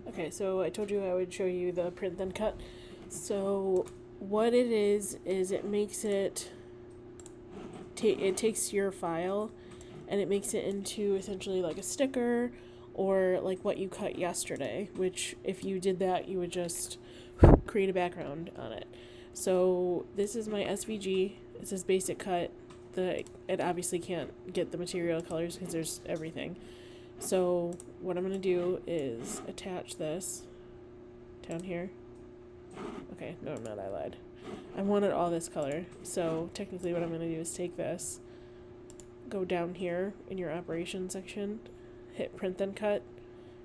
Okay, so I told you I would show you the print then cut. So what it is it makes it, it takes your file and it makes it into essentially like a sticker or like what you cut yesterday, which if you did that, you would just create a background on it. So this is my SVG. It says basic cut. It obviously can't get the material colors because there's everything. So what I'm going to do is attach this down here. Okay, no, I'm not. I lied. I wanted all this color. So technically what I'm going to do is take this, go down here in your operation section, hit print then cut.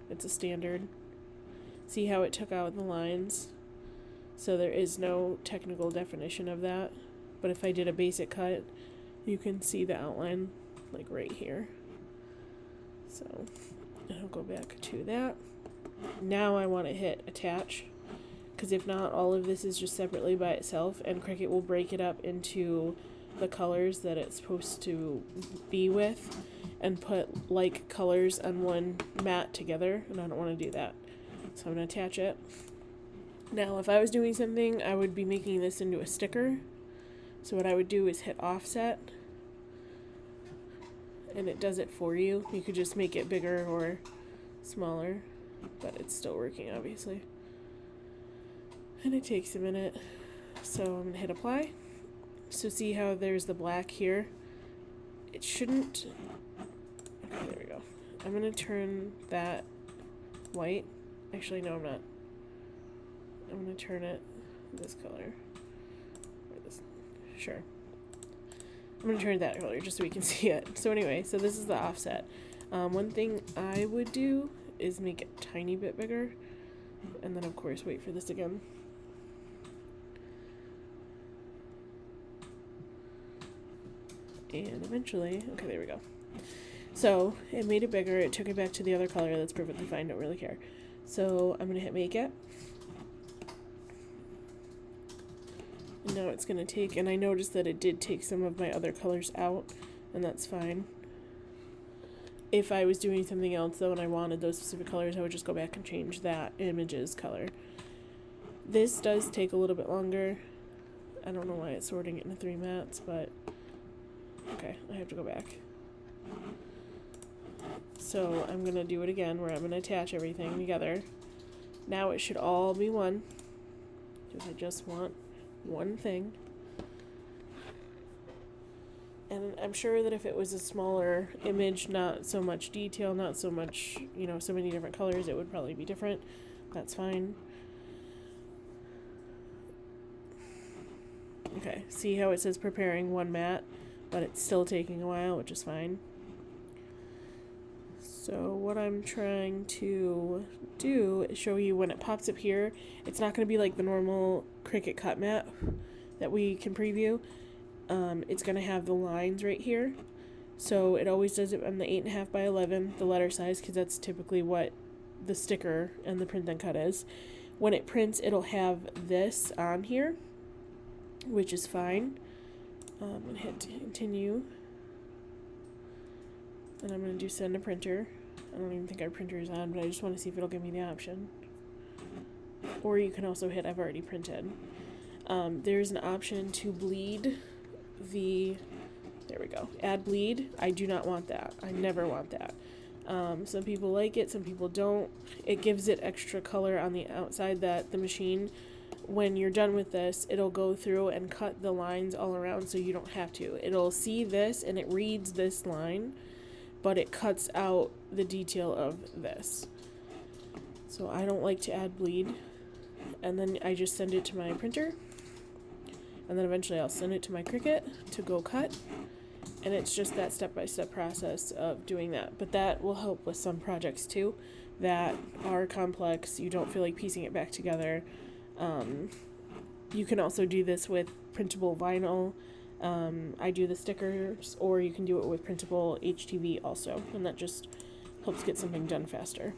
It's a standard. See how it took out the lines? So there is no technical definition of that. But if I did a basic cut, you can see the outline like right here. So I'll go back to that. Now I want to hit attach, because if not, all of this is just separately by itself, and Cricut will break it up into the colors that it's supposed to be with and put like colors on one mat together, and I don't want to do that. So I'm going to attach it. Now if I was doing something, I would be making this into a sticker. So what I would do is hit offset, and it does it for you. You could just make it bigger or smaller, but it's still working obviously. And it takes a minute. So I'm going to hit apply. So see how there's the black here? It shouldn't... Okay, there we go. I'm going to turn that white. Actually, no, I'm not. I'm going to turn it this color. Or this. Sure. I'm going to turn it that color just so we can see it. So anyway, so this is the offset. One thing I would do is make it a tiny bit bigger. And then, of course, wait for this again. And eventually, okay, there we go. So it made it bigger. It took it back to the other color. That's perfectly fine. Don't really care. So I'm going to hit make it. And now it's going to take, and I noticed that it did take some of my other colors out, and that's fine. If I was doing something else, though, and I wanted those specific colors, I would just go back and change that image's color. This does take a little bit longer. I don't know why it's sorting it into 3 mats, but okay, I have to go back. So I'm going to do it again, where I'm going to attach everything together. Now it should all be one, because I just want one thing. And I'm sure that if it was a smaller image, not so much detail, not so much, so many different colors, it would probably be different. That's fine. Okay, see how it says preparing one mat, but it's still taking a while, which is fine. So what I'm trying to do is show you when it pops up here, it's not going to be like the normal Cricut cut mat that we can preview. It's going to have the lines right here. So it always does it on the 8.5 by 11, the letter size, because that's typically what the sticker and the print then cut is. When it prints, it'll have this on here, which is fine. I'm going to hit continue. And I'm going to do send to printer. I don't even think our printer is on, but I just want to see if it'll give me the option. Or you can also hit I've already printed. There's an option to bleed the, there we go, add bleed. I do not want that. I never want that. Some people like it, some people don't. It gives it extra color on the outside that the machine, when you're done with this, it'll go through and cut the lines all around so you don't have to. It'll see this and it reads this line, but it cuts out the detail of this. So I don't like to add bleed. And then I just send it to my printer. And then eventually I'll send it to my Cricut to go cut. And it's just that step-by-step process of doing that. But that will help with some projects too that are complex. You don't feel like piecing it back together. You can also do this with Printable Vinyl. I do the stickers, or you can do it with Printable Htv also, and that just helps get something done faster.